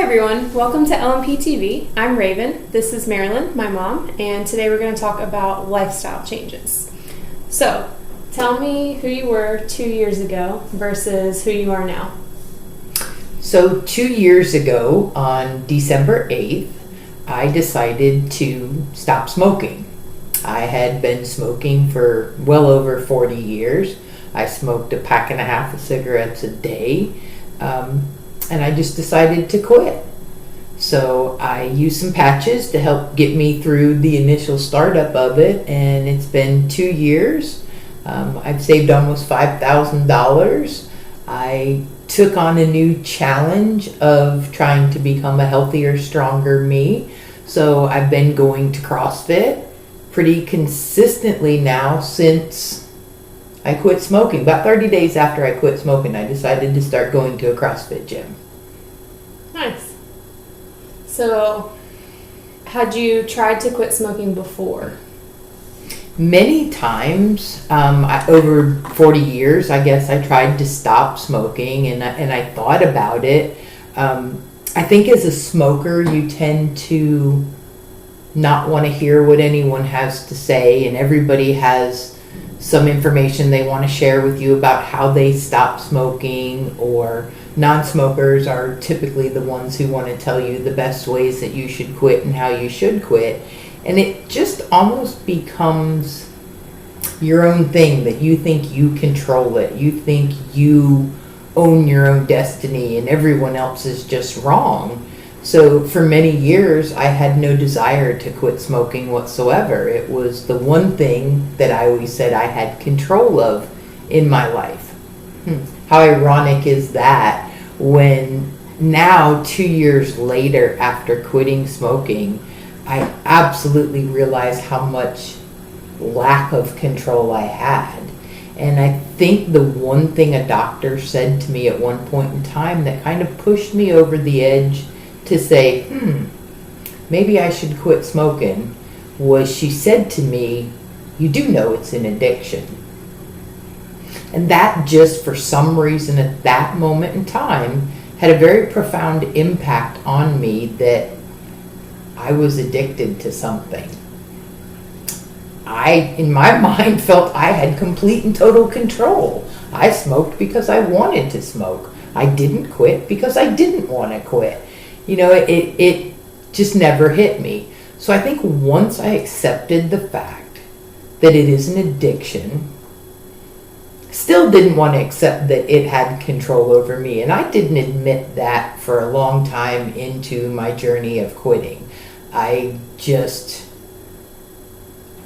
everyone, welcome to LMP TV. I'm Raven, this is Marilyn, my mom, and today we're going to talk about lifestyle changes. So, tell me who you were 2 years ago versus who you are now. So 2 years ago, on December 8th, I decided to stop smoking. I had been smoking for well over 40 years. I smoked a pack and a half of cigarettes a day. And I just decided to quit. So I used some patches to help get me through the initial startup of it, and it's been 2 years. I've saved almost $5,000. I took on a new challenge of trying to become a healthier, stronger me. So I've been going to CrossFit pretty consistently now since I quit smoking. About 30 days after I quit smoking, I decided to start going to a CrossFit gym. Nice. So, had you tried to quit smoking before? Many times, over 40 years, I guess, I tried to stop smoking, and I thought about it. I think as a smoker, you tend to not want to hear what anyone has to say, and everybody has some information they want to share with you about how they stop smoking, or non-smokers are typically the ones who want to tell you the best ways that you should quit and how you should quit. And it just almost becomes your own thing, that you think you control it. You think you own your own destiny and everyone else is just wrong. So for many years, I had no desire to quit smoking whatsoever. It was the one thing that I always said I had control of in my life. How ironic is that, when now 2 years later after quitting smoking, I absolutely realize how much lack of control I had. And I think the one thing a doctor said to me at one point in time that kind of pushed me over the edge to say, maybe I should quit smoking, was she said to me, "You do know it's an addiction." And that just for some reason at that moment in time had a very profound impact on me, that I was addicted to something. I, in my mind, felt I had complete and total control. I smoked because I wanted to smoke. I didn't quit because I didn't want to quit. You know, it just never hit me. So I think once I accepted the fact that it is an addiction, still didn't want to accept that it had control over me. And I didn't admit that for a long time into my journey of quitting. I just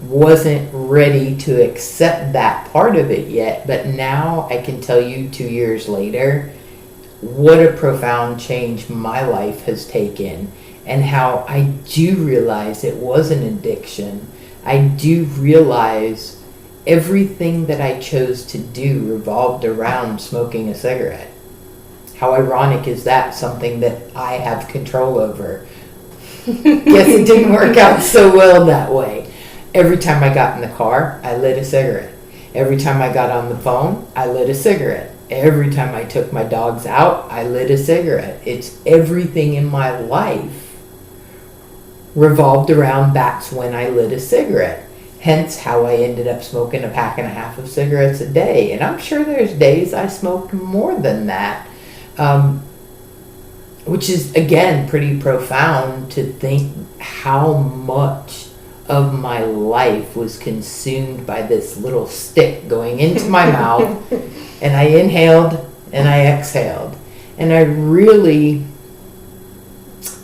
wasn't ready to accept that part of it yet. But now I can tell you 2 years later, what a profound change my life has taken, and how I do realize it was an addiction. I do realize everything that I chose to do revolved around smoking a cigarette. How ironic is that? Something that I have control over. Guess it didn't work out so well that way. Every time I got in the car, I lit a cigarette. Every time I got on the phone, I lit a cigarette. Every time I took my dogs out, I lit a cigarette. It's everything in my life revolved around that's when I lit a cigarette. Hence how I ended up smoking a pack and a half of cigarettes a day. And I'm sure there's days I smoked more than that, which is, again, pretty profound to think how much of my life was consumed by this little stick going into my mouth. And I inhaled and I exhaled. And I really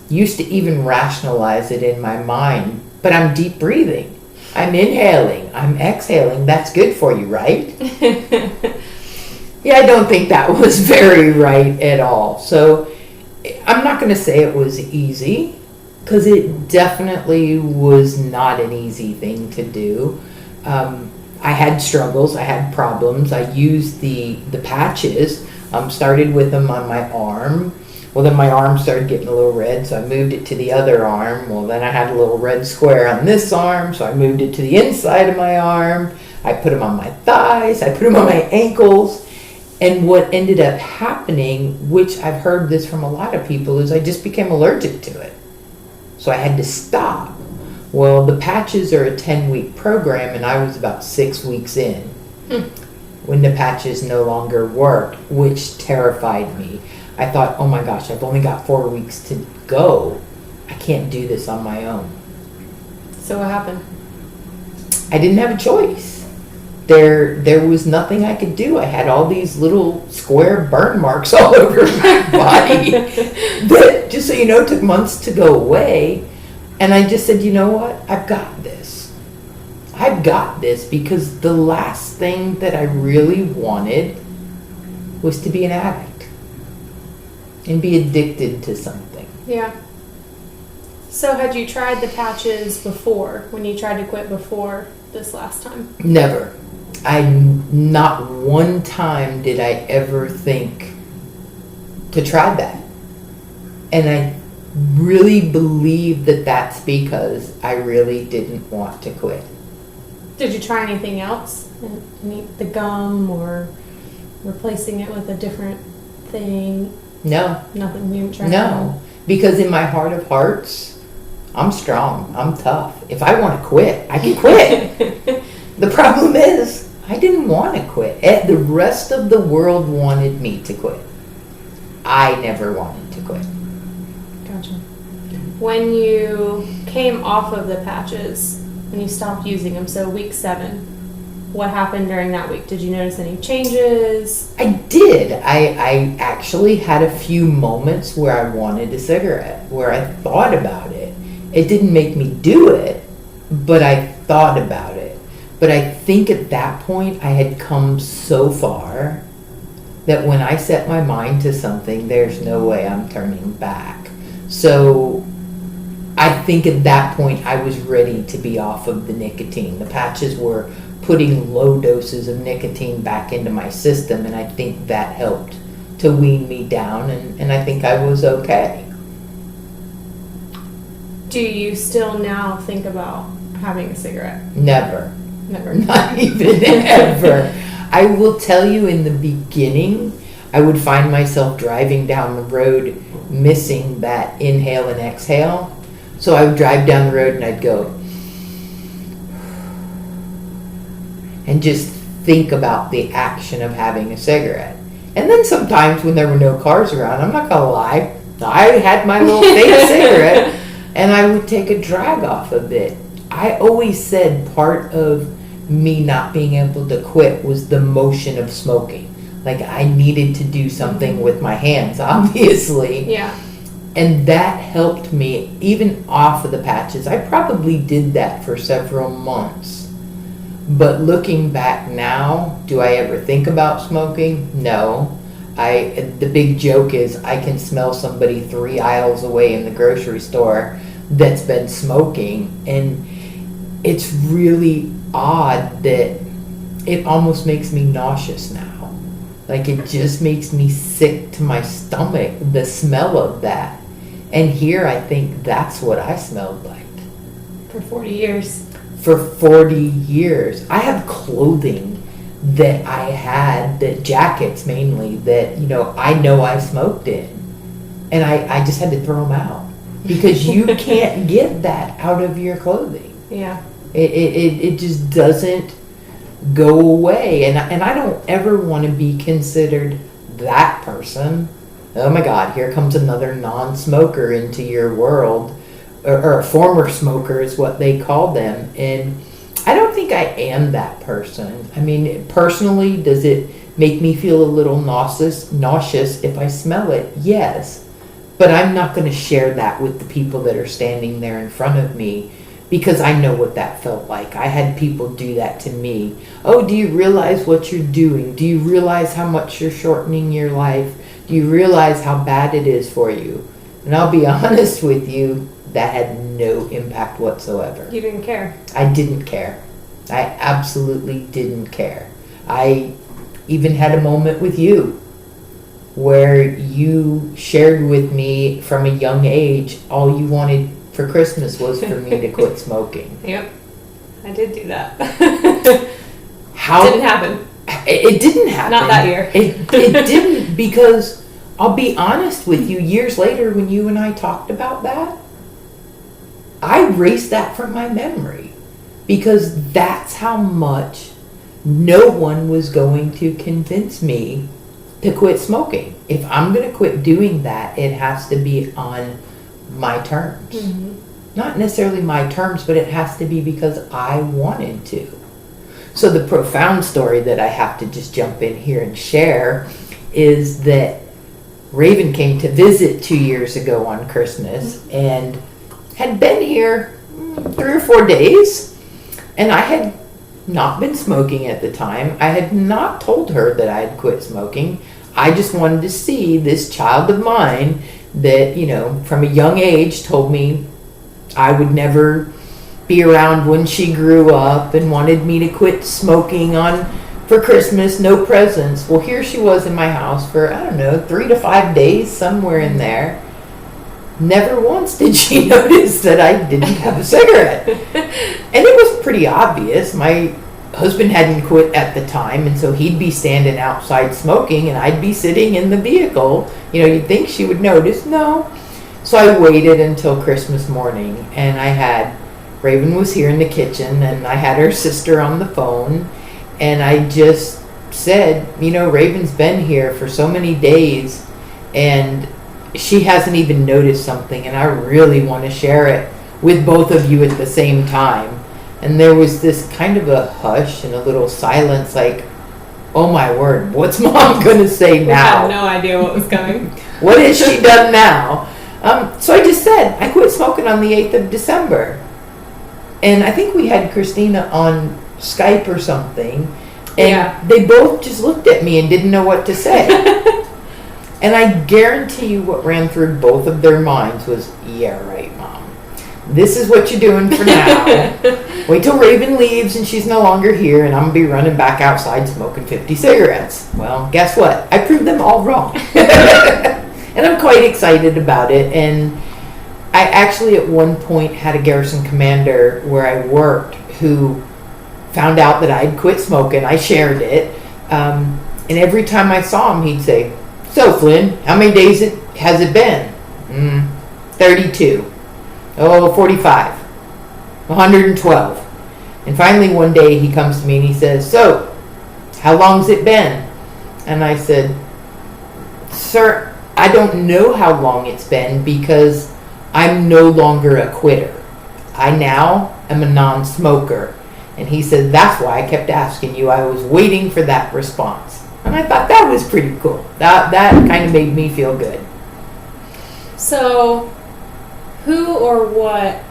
used to even rationalize it in my mind. But I'm deep breathing. I'm inhaling. I'm exhaling. That's good for you, right? Yeah, I don't think that was very right at all. So I'm not going to say it was easy, because it definitely was not an easy thing to do. I had struggles, I had problems. I used the patches, started with them on my arm. Well, then my arm started getting a little red, so I moved it to the other arm. Well, then I had a little red square on this arm, so I moved it to the inside of my arm. I put them on my thighs, I put them on my ankles. And what ended up happening, which I've heard this from a lot of people, is I just became allergic to it. So I had to stop. Well, the patches are a 10-week program, and I was about 6 weeks in when the patches no longer worked, which terrified me. I thought, oh my gosh, I've only got 4 weeks to go. I can't do this on my own. So what happened? I didn't have a choice. There was nothing I could do. I had all these little square burn marks all over my body that, just so you know, took months to go away. And I just said, you know what? I've got this. I've got this, because the last thing that I really wanted was to be an addict and be addicted to something. Yeah. So had you tried the patches before, when you tried to quit before this last time? Never. Not one time did I ever think to try that. And I really believe that that's because I really didn't want to quit. Did you try anything else? The gum, or replacing it with a different thing? No. Nothing new? No. Because in my heart of hearts, I'm strong. I'm tough. If I want to quit, I can quit. The problem is, I didn't want to quit. The rest of the world wanted me to quit. I never wanted to quit. Gotcha. When you came off of the patches and you stopped using them, so week 7, what happened during that week? Did you notice any changes? I did. I actually had a few moments where I wanted a cigarette, where I thought about it. It didn't make me do it, but I thought about it. But I think at that point I had come so far that when I set my mind to something, there's no way I'm turning back. So I think at that point I was ready to be off of the nicotine. The patches were putting low doses of nicotine back into my system, and I think that helped to wean me down, and I think I was okay. Do you still now think about having a cigarette? Never. Never. Not even ever. I will tell you, in the beginning, I would find myself driving down the road missing that inhale and exhale. So I would drive down the road and I'd go and just think about the action of having a cigarette. And then sometimes when there were no cars around, I'm not gonna lie, I had my little fake cigarette and I would take a drag off of it. I always said part of me not being able to quit was the motion of smoking. Like, I needed to do something with my hands, obviously. Yeah. And that helped me, even off of the patches. I probably did that for several months. But looking back now, do I ever think about smoking? No. The big joke is I can smell somebody 3 aisles away in the grocery store that's been smoking, and it's really odd that it almost makes me nauseous now. Like, it just makes me sick to my stomach, the smell of that. And here I think that's what I smelled like. For 40 years. For 40 years. I have clothing that I had, that jackets mainly, that, I know I smoked in. And I just had to throw them out. Because you can't get that out of your clothing. Yeah. It just doesn't go away. And I don't ever want to be considered that person. Oh my God, here comes another non-smoker into your world. Or a former smoker is what they call them. And I don't think I am that person. I mean, personally, does it make me feel a little nauseous if I smell it? Yes. But I'm not going to share that with the people that are standing there in front of me, because I know what that felt like. I had people do that to me. Oh, do you realize what you're doing? Do you realize how much you're shortening your life? Do you realize how bad it is for you? And I'll be honest with you, that had no impact whatsoever. You didn't care? I didn't care. I absolutely didn't care. I even had a moment with you where you shared with me from a young age all you wanted for Christmas was for me to quit smoking. Yep. I did do that. How Didn't happen. It didn't happen. Not that year. It didn't, because I'll be honest with you, years later when you and I talked about that, I erased that from my memory, because that's how much no one was going to convince me to quit smoking. If I'm going to quit doing that, it has to be on my terms. Mm-hmm. Not necessarily my terms, but it has to be because I wanted to. So the profound story that I have to just jump in here and share is that Raven came to visit 2 years ago on Christmas and had been here 3 or 4 days, and I had not been smoking at the time. I had not told her that I had quit smoking. I just wanted to see this child of mine that, you know, from a young age told me I would never be around when she grew up and wanted me to quit smoking for Christmas, no presents. Well, here she was in my house for, I don't know, 3 to 5 days, somewhere in there. Never once did she notice that I didn't have a cigarette. And it was pretty obvious. My husband hadn't quit at the time, and so he'd be standing outside smoking, and I'd be sitting in the vehicle. You know, you'd think she would notice. No. So I waited until Christmas morning, and Raven was here in the kitchen, and I had her sister on the phone, and I just said, you know, Raven's been here for so many days, and she hasn't even noticed something, and I really want to share it with both of you at the same time. And there was this kind of a hush and a little silence, like, oh my word, what's Mom going to say now? I had no idea what was coming. What has she done now? So I just said, I quit smoking on the 8th of December. And I think we had Christina on Skype or something. And they both just looked at me and didn't know what to say. And I guarantee you what ran through both of their minds was, yeah, right, Mom. This is what you're doing for now. Wait till Raven leaves and she's no longer here, and I'm going to be running back outside smoking 50 cigarettes. Well, guess what? I proved them all wrong. And I'm quite excited about it. And I actually at one point had a garrison commander where I worked who found out that I'd quit smoking. I shared it. And every time I saw him, he'd say, so Flynn, how many days has it been? 32. Oh, 45. 112. And finally one day he comes to me and he says, so, how long's it been? And I said, sir, I don't know how long it's been because I'm no longer a quitter. I now am a non-smoker. And he said, that's why I kept asking you. I was waiting for that response. And I thought that was pretty cool. That kind of made me feel good. So, who or what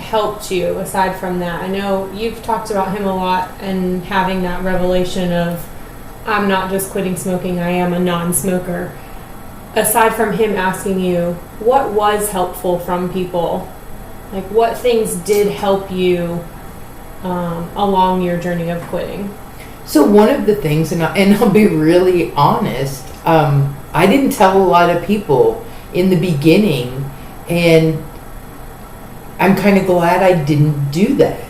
helped you aside from that? I know you've talked about him a lot and having that revelation of, I'm not just quitting smoking, I am a non-smoker. Aside from him asking you, what was helpful from people? Like, what things did help you along your journey of quitting? So one of the things, and I'll be really honest, I didn't tell a lot of people in the beginning, and I'm kind of glad I didn't do that.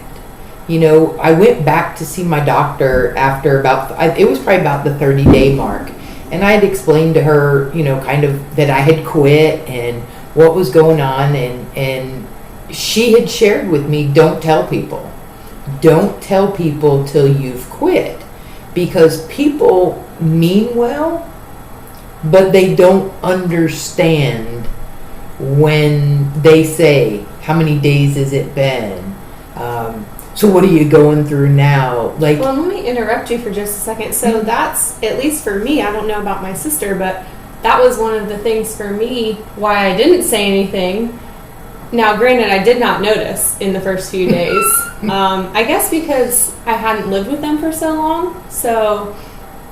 You know, I went back to see my doctor after it was probably about the 30-day mark. And I had explained to her, you know, kind of that I had quit and what was going on. And she had shared with me, don't tell people. Don't tell people till you've quit. Because people mean well, but they don't understand when they say, how many days has it been? So what are you going through now? Like, well, let me interrupt you for just a second. So that's, at least for me, I don't know about my sister, but that was one of the things for me why I didn't say anything. Now, granted, I did not notice in the first few days. I guess because I hadn't lived with them for so long. So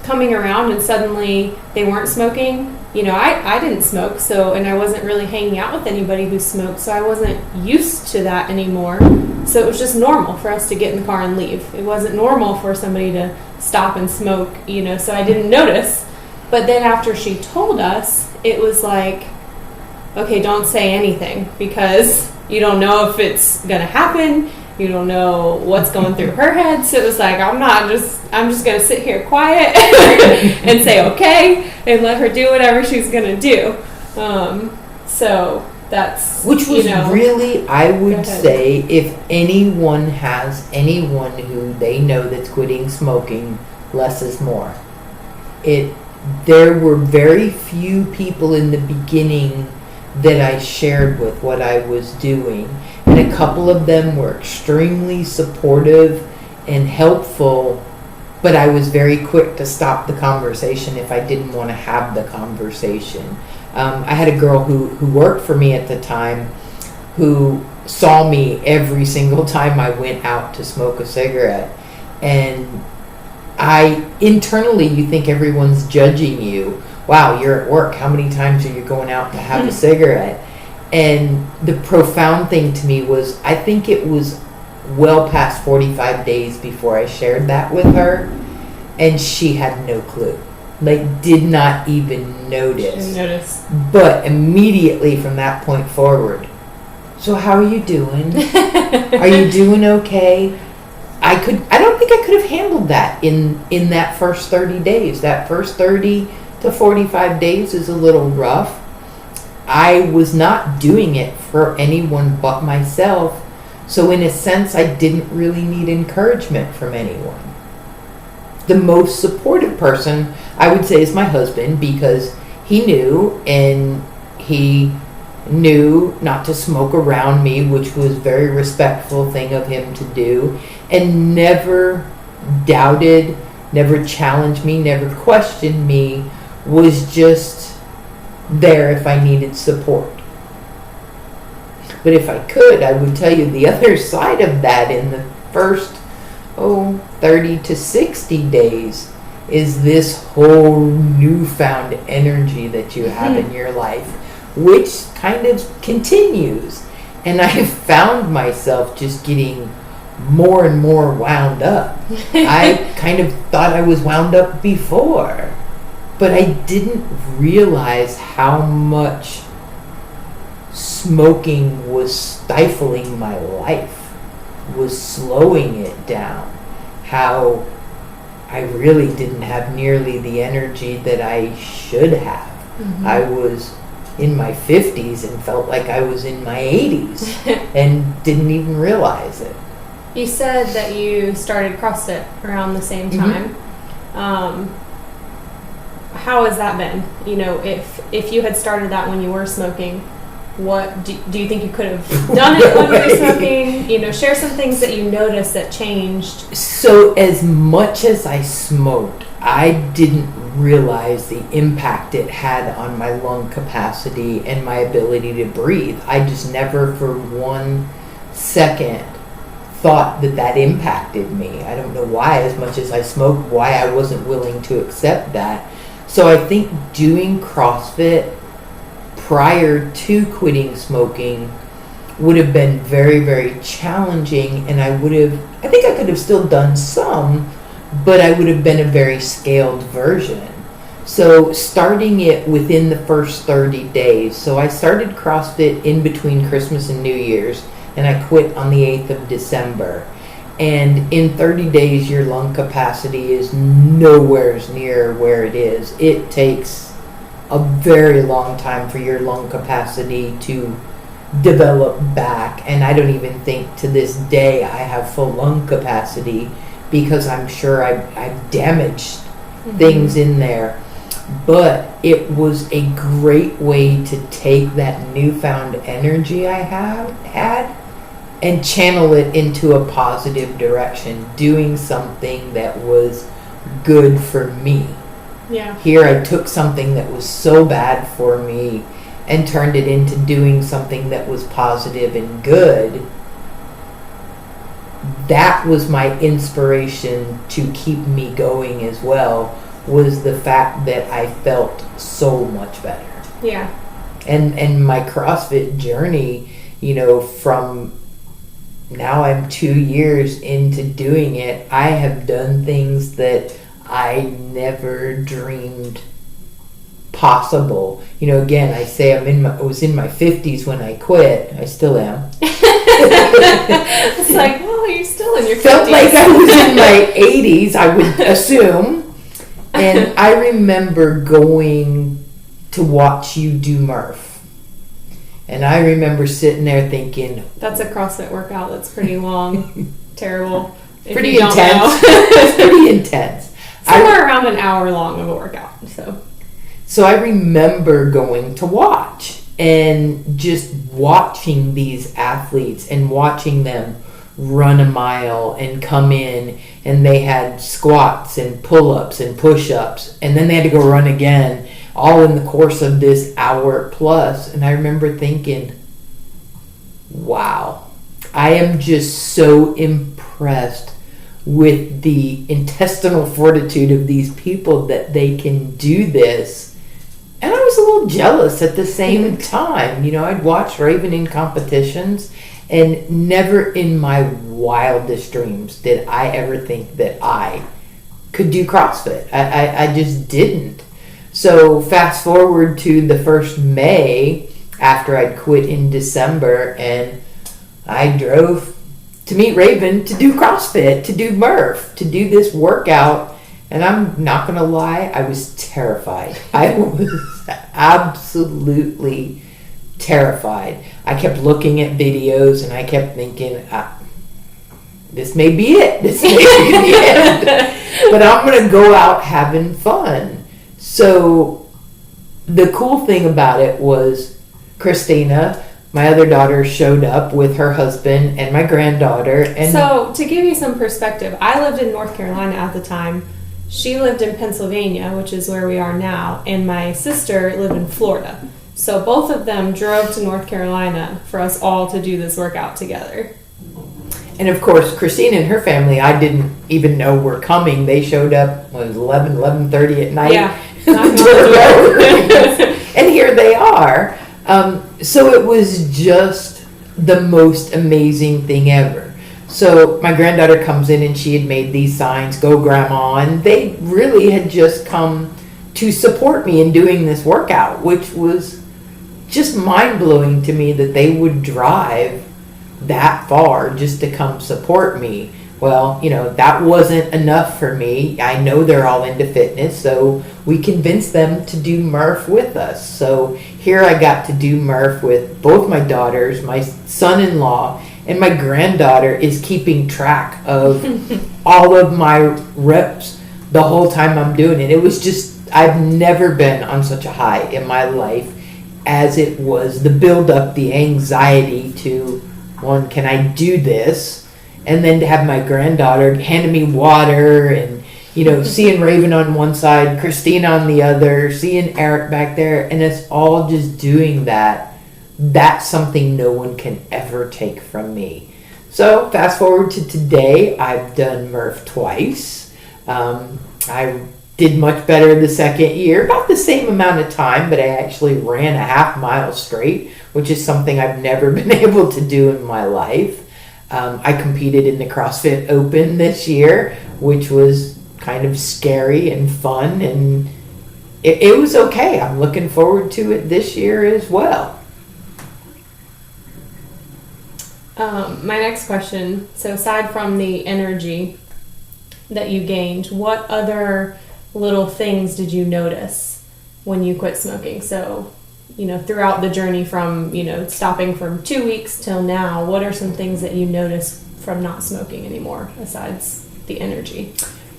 coming around and suddenly they weren't smoking. You know, I didn't smoke, and I wasn't really hanging out with anybody who smoked, so I wasn't used to that anymore. So it was just normal for us to get in the car and leave. It wasn't normal for somebody to stop and smoke, you know, so I didn't notice. But then after she told us, it was like, okay, don't say anything because you don't know if it's going to happen. You don't know what's going through her head. So it was like, I'm just going to sit here quiet and say okay and let her do whatever she's going to do. So that's... Which was really, I would say, if anyone has anyone who they know that's quitting smoking, less is more. There were very few people in the beginning that I shared with what I was doing. And a couple of them were extremely supportive and helpful, but I was very quick to stop the conversation if I didn't want to have the conversation. I had a girl who worked for me at the time who saw me every single time I went out to smoke a cigarette. And internally, you think everyone's judging you. Wow, you're at work. How many times are you going out to have a cigarette? And the profound thing to me was, I think it was well past 45 days before I shared that with her, and she had no clue. Like, did not even notice. Didn't notice. But immediately from that point forward, so how are you doing? Are you doing okay? I don't think I could have handled that in that first 30 days. That first 30 to 45 days is a little rough. I was not doing it for anyone but myself. So in a sense, I didn't really need encouragement from anyone. The most supportive person, I would say, is my husband, because he knew, and he knew not to smoke around me, which was a very respectful thing of him to do, and never doubted, never challenged me, never questioned me, was just there if I needed support. But if I could, I would tell you the other side of that in the first 30 to 60 days is this whole newfound energy that you have in your life, which kind of continues. And I have found myself just getting more and more wound up. I kind of thought I was wound up before, but I didn't realize how much smoking was stifling my life, was slowing it down, how I really didn't have nearly the energy that I should have. Mm-hmm. I was in my 50s and felt like I was in my 80s and didn't even realize it. You said that you started CrossFit around the same time. Mm-hmm. How has that been? You know, if you had started that when you were smoking, what do you think you could have done it when you were smoking? You know, share some things that you noticed that changed. So as much as I smoked, I didn't realize the impact it had on my lung capacity and my ability to breathe. I just never for 1 second thought that impacted me. I don't know why, as much as I smoked, why I wasn't willing to accept that. So I think doing CrossFit prior to quitting smoking would have been very, very challenging, and I think I could have still done some, but I would have been a very scaled version. So starting it within the first 30 days. So I started CrossFit in between Christmas and New Year's, and I quit on the 8th of December. And in 30 days, your lung capacity is nowhere near where it is. It takes a very long time for your lung capacity to develop back. And I don't even think to this day I have full lung capacity, because I'm sure I've damaged things in there. But it was a great way to take that newfound energy I had and channel it into a positive direction, doing something that was good for me. Yeah. Here I took something that was so bad for me and turned it into doing something that was positive and good. That was my inspiration to keep me going as well, was the fact that I felt so much better. Yeah. And my CrossFit journey, you know, from now I'm 2 years into doing it, I have done things that I never dreamed possible. You know, again, I say I was in my 50s when I quit. I still am. It's like, still in your 50s. Felt like I was in my 80s, I would assume. And I remember going to watch you do Murph. And I remember sitting there thinking, that's a CrossFit workout that's pretty long. Terrible. Pretty intense. It's pretty intense. Somewhere around an hour long of a workout. So I remember going to watch and just watching these athletes and watching them run a mile and come in, and they had squats and pull-ups and push-ups, and then they had to go run again, all in the course of this hour plus. And I remember thinking, wow, I am just so impressed with the intestinal fortitude of these people that they can do this. And I was a little jealous at the same time. You know, I'd watch Raven in competitions, and never in my wildest dreams did I ever think that I could do CrossFit. I just didn't. So fast forward to the first May after I'd quit in December, and I drove to meet Raven to do CrossFit, to do Murph, to do this workout. And I'm not going to lie, I was terrified. I was absolutely terrified. I kept looking at videos and I kept thinking, this may be it. This may be the end. But I'm going to go out having fun. So the cool thing about it was Christina, my other daughter, showed up with her husband and my granddaughter. And so to give you some perspective, I lived in North Carolina at the time. She lived in Pennsylvania, which is where we are now, and my sister lived in Florida. So both of them drove to North Carolina for us all to do this workout together. And of course, Christine and her family, I didn't even know were coming. They showed up, it was 11:30 at night. Yeah. And here they are. So it was just the most amazing thing ever. So my granddaughter comes in and she had made these signs, "Go Grandma," and they really had just come to support me in doing this workout, which was just mind-blowing to me that they would drive that far just to come support me. Well, you know, that wasn't enough for me. I know they're all into fitness, so we convinced them to do Murph with us. So here I got to do Murph with both my daughters, my son-in-law, and my granddaughter is keeping track of all of my reps the whole time I'm doing it. It was just, I've never been on such a high in my life as it was the build-up, the anxiety to, one, can I do this? And then to have my granddaughter handing me water and, you know, seeing Raven on one side, Christina on the other, seeing Eric back there, and it's all just doing that. That's something no one can ever take from me. So fast forward to today, I've done Murph twice. I did much better the second year, about the same amount of time, but I actually ran a half mile straight, which is something I've never been able to do in my life. I competed in the CrossFit Open this year, which was kind of scary and fun, and it was okay. I'm looking forward to it this year as well. My next question, so aside from the energy that you gained, what other little things did you notice when you quit smoking? So, you know, throughout the journey from, you know, stopping for 2 weeks till now, what are some things that you notice from not smoking anymore besides the energy?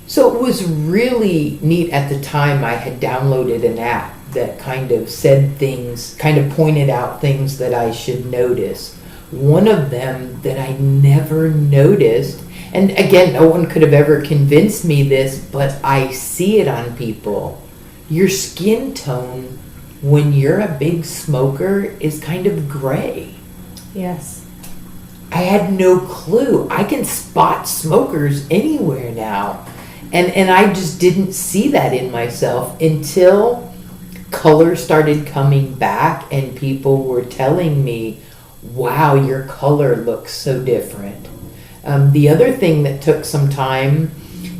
So it was really neat at the time. I had downloaded an app that kind of said things, kind of pointed out things that I should notice. One of them that I never noticed, and again, no one could have ever convinced me this, but I see it on people. Your skin tone when you're a big smoker is kind of gray. Yes. I had no clue. I can spot smokers anywhere now. And I just didn't see that in myself until color started coming back and people were telling me, wow, your color looks so different. The other thing that took some time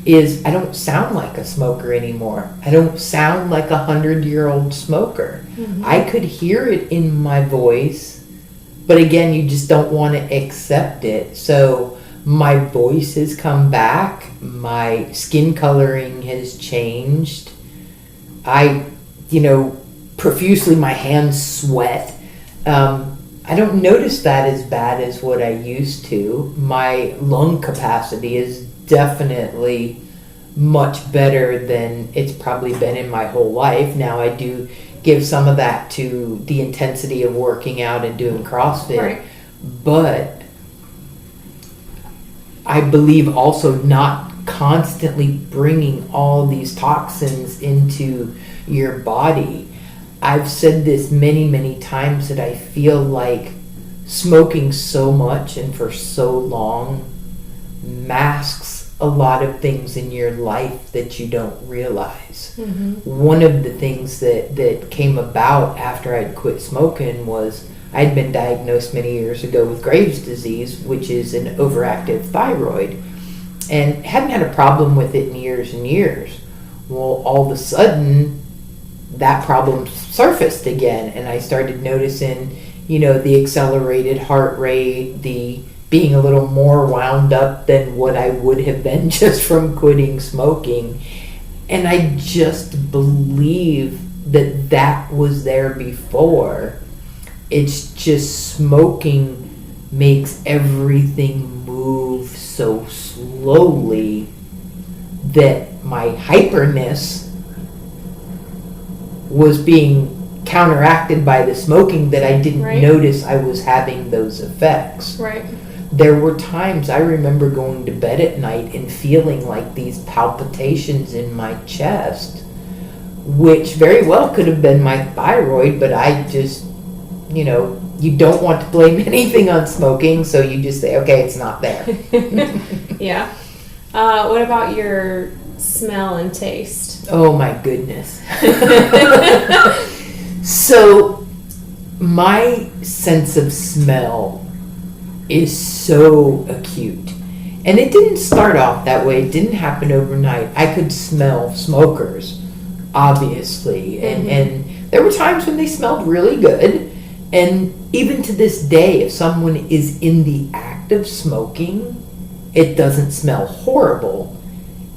is I don't sound like a smoker anymore. I don't sound like a 100-year-old smoker. Mm-hmm. I could hear it in my voice, but again, you just don't want to accept it. So My voice has come back. My skin coloring has changed. Profusely my hands sweat. I don't notice that as bad as what I used to. My lung capacity is definitely much better than it's probably been in my whole life. Now I do give some of that to the intensity of working out and doing CrossFit. Right. But I believe also not constantly bringing all these toxins into your body. I've said this many, many times that I feel like smoking so much and for so long masks a lot of things in your life that you don't realize. Mm-hmm. One of the things that came about after I'd quit smoking was I'd been diagnosed many years ago with Graves' disease, which is an overactive thyroid, and hadn't had a problem with it in years and years. Well, all of a sudden, that problem surfaced again, and I started noticing, the accelerated heart rate, the being a little more wound up than what I would have been just from quitting smoking. And I just believe that was there before. It's just smoking makes everything move so slowly that my hyperness was being counteracted by the smoking that I didn't Right. notice I was having those effects. Right. There were times I remember going to bed at night and feeling like these palpitations in my chest, which very well could have been my thyroid, but I just, you don't want to blame anything on smoking, so you just say, okay, it's not there. Yeah. What about your smell and taste? Oh my goodness. So my sense of smell is so acute. And it didn't start off that way. It didn't happen overnight. I could smell smokers, obviously. And there were times when they smelled really good. And even to this day, if someone is in the act of smoking, it doesn't smell horrible.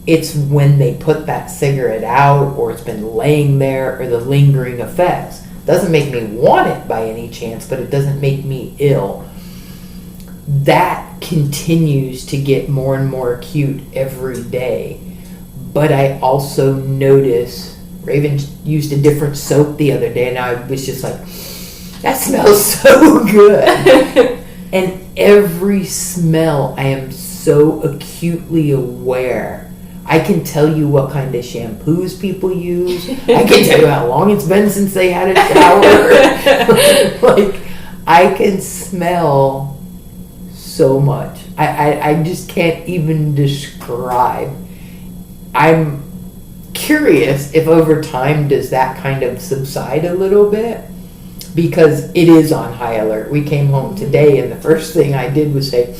It's when they put that cigarette out, or it's been laying there, or the lingering effects. Doesn't make me want it by any chance, but it doesn't make me ill. That continues to get more and more acute every day. But I also notice, Raven used a different soap the other day, and I was just like, that smells so good. And every smell, I am so acutely aware. I can tell you what kind of shampoos people use. I can tell you how long it's been since they had a shower. Like, I can smell so much. I just can't even describe. I'm curious if over time does that kind of subside a little bit, because it is on high alert. We came home today and the first thing I did was say,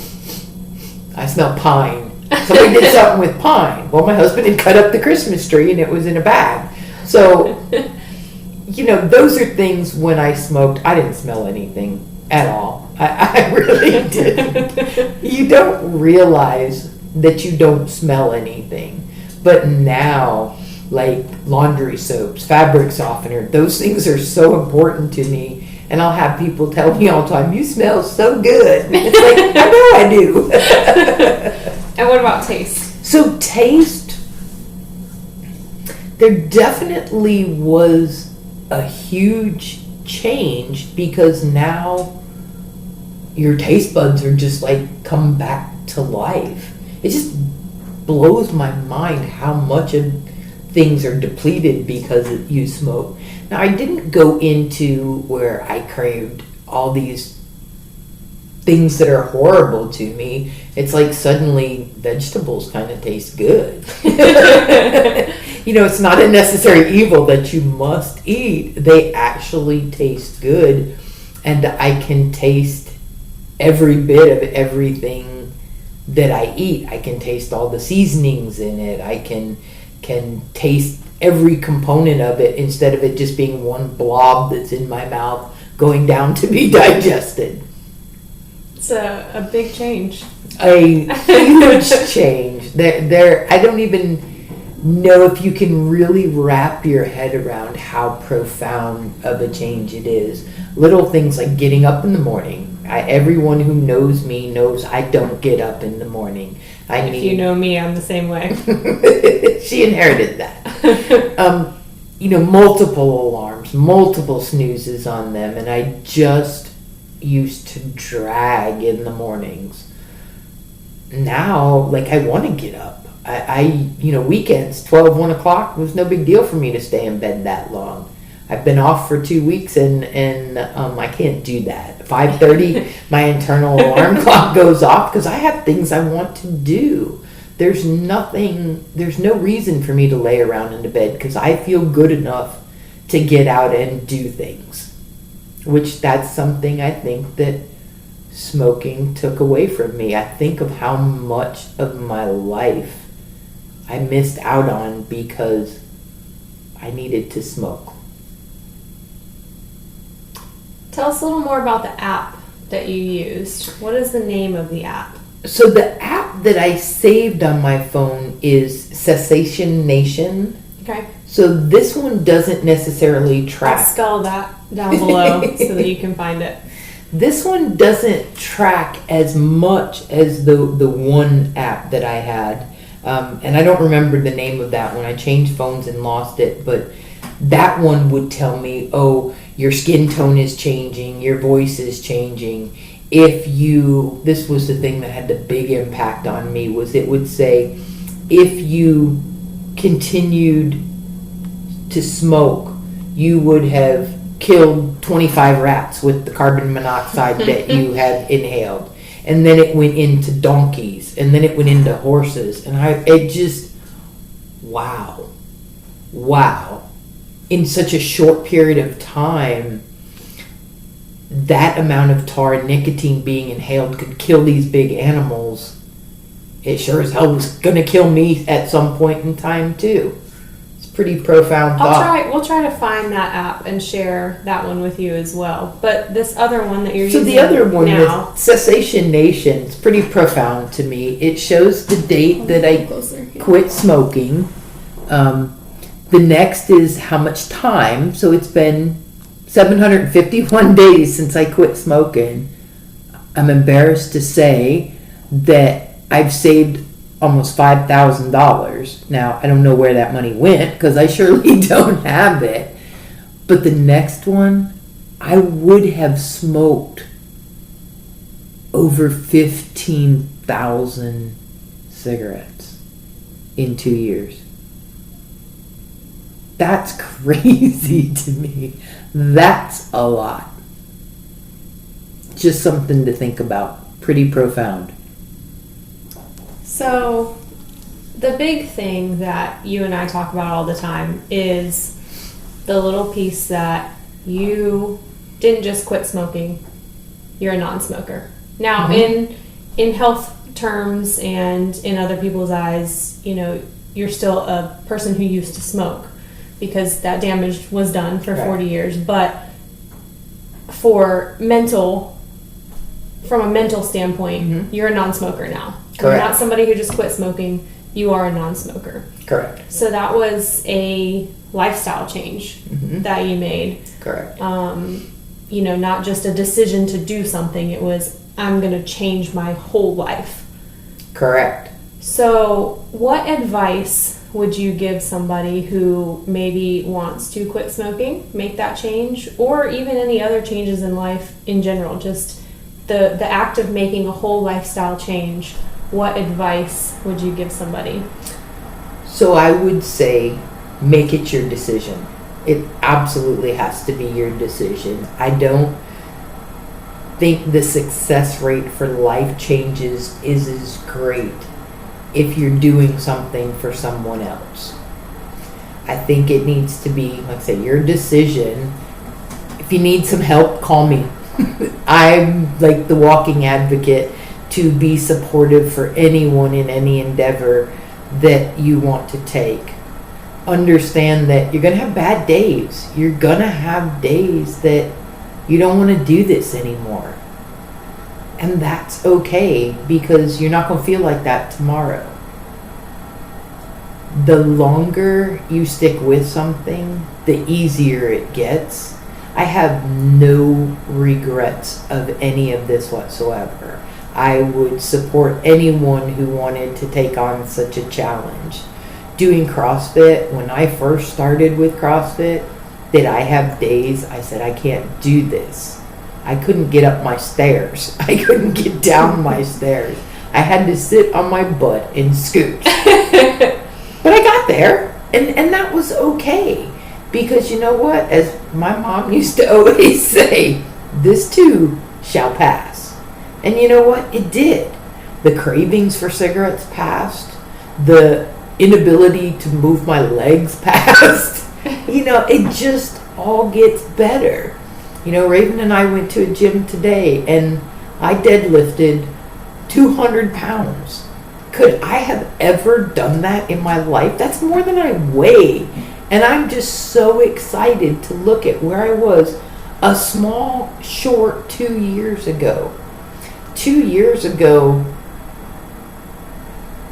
I smell pine. Somebody did something with pine. Well, my husband had cut up the Christmas tree and it was in a bag. So, those are things when I smoked, I didn't smell anything at all. I really didn't. You don't realize that you don't smell anything. But now, like laundry soaps, fabric softener, those things are so important to me. And I'll have people tell me all the time, you smell so good. It's like, I know I do. And what about taste? So taste, there definitely was a huge change, because now your taste buds are just like come back to life. It just blows my mind how much of things are depleted because you smoke. Now, I didn't go into where I craved all these things that are horrible to me. It's like suddenly vegetables kind of taste good. It's not a necessary evil that you must eat. They actually taste good, and I can taste every bit of everything that I eat. I can taste all the seasonings in it. I can taste every component of it instead of it just being one blob that's in my mouth going down to be digested. It's a big change. A huge change. I don't even know if you can really wrap your head around how profound of a change it is. Little things like getting up in the morning. Everyone who knows me knows I don't get up in the morning. If you know me, I'm the same way. She inherited that. Multiple alarms, multiple snoozes on them, and I just used to drag in the mornings. Now, I want to get up. Weekends, 12, 1 o'clock was no big deal for me to stay in bed that long. I've been off for 2 weeks and I can't do that. 5:30, my internal alarm clock goes off because I have things I want to do. There's no reason for me to lay around in the bed because I feel good enough to get out and do things. Which that's something I think that smoking took away from me. I think of how much of my life I missed out on because I needed to smoke. Tell us a little more about the app that you used. What is the name of the app? So the app that I saved on my phone is Cessation Nation. Okay. So this one doesn't necessarily track. I'll spell that down below so that you can find it. This one doesn't track as much as the one app that I had. And I don't remember the name of that one. I changed phones and lost it. But that one would tell me, oh, your skin tone is changing, your voice is changing. This was the thing that had the big impact on me, was it would say, if you continued to smoke, you would have killed 25 rats with the carbon monoxide that you had inhaled. And then it went into donkeys, and then it went into horses. And wow. In such a short period of time, that amount of tar and nicotine being inhaled could kill these big animals. It sure as hell was going to kill me at some point in time, too. It's a pretty profound thought. We'll try to find that app and share that one with you as well. But this other one that you're using the other one now, is Cessation Nation. It's pretty profound to me. It shows the date that I quit smoking. The next is how much time. So it's been 751 days since I quit smoking. I'm embarrassed to say that I've saved almost $5,000. Now, I don't know where that money went because I surely don't have it. But the next one, I would have smoked over 15,000 cigarettes in 2 years. That's crazy to me. That's a lot. Just something to think about. Pretty profound. So, the big thing that you and I talk about all the time is the little piece that you didn't just quit smoking, you're a non-smoker. Now, in health terms and in other people's eyes, you're still a person who used to smoke because that damage was done for 40 years. But from a mental standpoint, you're a non-smoker now. Correct. You're not somebody who just quit smoking. You are a non-smoker. Correct. So that was a lifestyle change that you made. Correct. Not just a decision to do something. It was, I'm going to change my whole life. Correct. So what advice would you give somebody who maybe wants to quit smoking, make that change, or even any other changes in life in general? Just the act of making a whole lifestyle change. What advice would you give somebody? So I would say, make it your decision. It absolutely has to be your decision. I don't think the success rate for life changes is as great if you're doing something for someone else. I think it needs to be, like I say, your decision. If you need some help, call me. I'm like the walking advocate to be supportive for anyone in any endeavor that you want to take. Understand that you're going to have bad days. You're going to have days that you don't want to do this anymore. And that's okay, because you're not going to feel like that tomorrow. The longer you stick with something, the easier it gets. I have no regrets of any of this whatsoever. I would support anyone who wanted to take on such a challenge. Doing CrossFit, when I first started with CrossFit, did I have days I said, I can't do this. I couldn't get up my stairs. I couldn't get down my stairs. I had to sit on my butt and scoot. But I got there, and that was okay. Because you know what? As my mom used to always say, this too shall pass. And you know what? It did. The cravings for cigarettes passed. The inability to move my legs passed. It just all gets better. Raven and I went to a gym today, and I deadlifted 200 pounds. Could I have ever done that in my life? That's more than I weigh. And I'm just so excited to look at where I was a small, short 2 years ago. 2 years ago,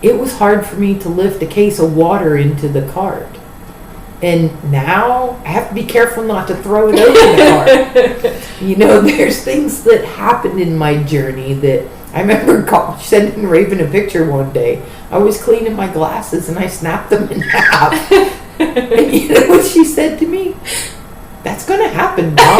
it was hard for me to lift a case of water into the cart. And now I have to be careful not to throw it over the cart. There's things that happened in my journey that I remember sending Raven a picture one day. I was cleaning my glasses and I snapped them in half. And you know what she said to me? That's going to happen, Mom.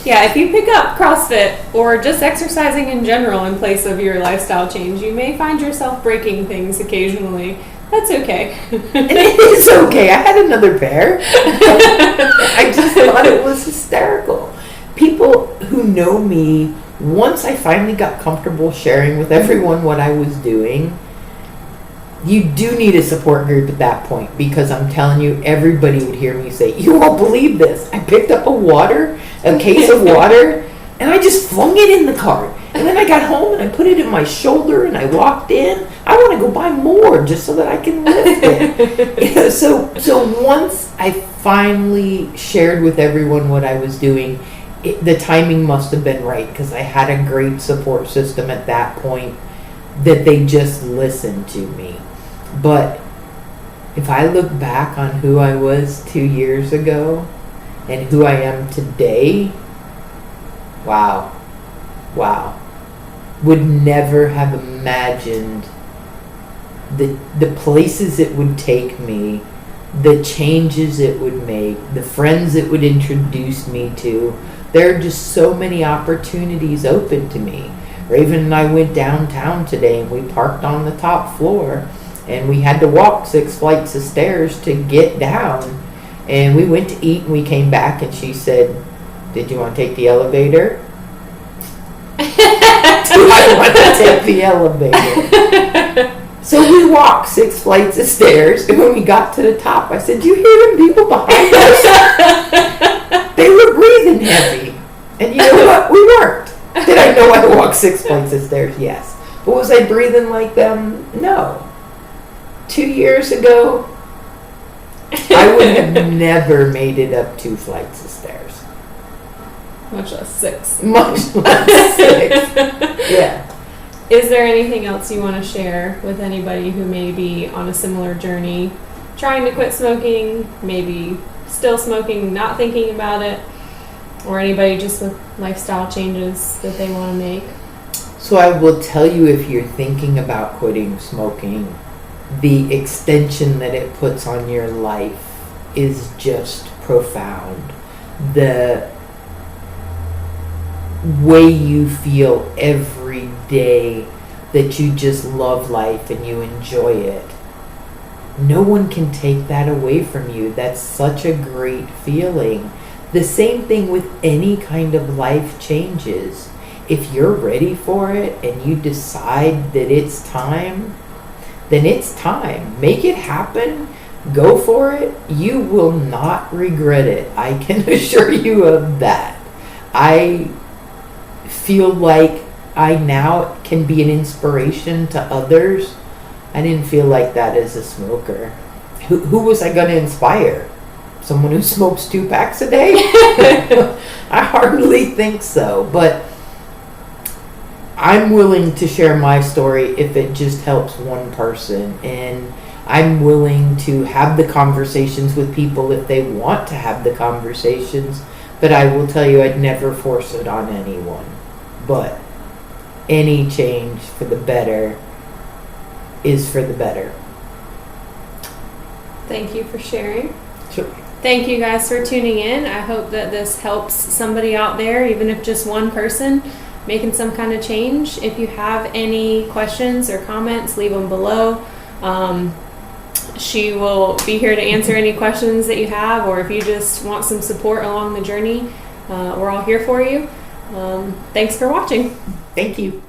Yeah, if you pick up CrossFit or just exercising in general in place of your lifestyle change, you may find yourself breaking things occasionally. That's okay. And it is okay. I had another pair. I just thought it was hysterical. People who know me, once I finally got comfortable sharing with everyone what I was doing, you do need a support group at that point, because I'm telling you, everybody would hear me say, you won't believe this. I picked up a case of water, and I just flung it in the cart. And then I got home and I put it in my shoulder and I walked in. I want to go buy more just so that I can lift it. So once I finally shared with everyone what I was doing, the timing must have been right, because I had a great support system at that point that they just listened to me. But if I look back on who I was 2 years ago and who I am today, wow. Would never have imagined the places it would take me, the changes it would make, the friends it would introduce me to. There are just so many opportunities open to me. Raven and I went downtown today and we parked on the top floor, and we had to walk 6 flights of stairs to get down. And we went to eat and we came back and she said, did you want to take the elevator? Do I want to take the elevator? So we walked 6 flights of stairs, and when we got to the top, I said, do you hear them people behind us? They were breathing heavy. And you know what? We weren't. Did I know I walked 6 flights of stairs? Yes. But was I breathing like them? No. 2 years ago, I would have never made it up 2 flights of stairs. Much less 6. Much less 6. Yeah. Is there anything else you want to share with anybody who may be on a similar journey, trying to quit smoking, maybe still smoking, not thinking about it, or anybody just with lifestyle changes that they want to make? So I will tell you, if you're thinking about quitting smoking, the extension that it puts on your life is just profound. The way you feel every day that you just love life and you enjoy it, no one can take that away from you. That's such a great feeling. The same thing with any kind of life changes. If you're ready for it and you decide that it's time, then it's time. Make it happen. Go for it. You will not regret it. I can assure you of that. I feel like I now can be an inspiration to others. I didn't feel like that as a smoker. Who was I going to inspire? Someone who smokes 2 packs a day? I hardly think so. But I'm willing to share my story if it just helps one person, and I'm willing to have the conversations with people if they want to have the conversations, but I will tell you I'd never force it on anyone. But any change for the better is for the better. Thank you for sharing. Sure. Thank you guys for tuning in. I hope that this helps somebody out there, even if just one person, making some kind of change. If you have any questions or comments, leave them below. She will be here to answer any questions that you have, or if you just want some support along the journey, we're all here for you. Thanks for watching. Thank you.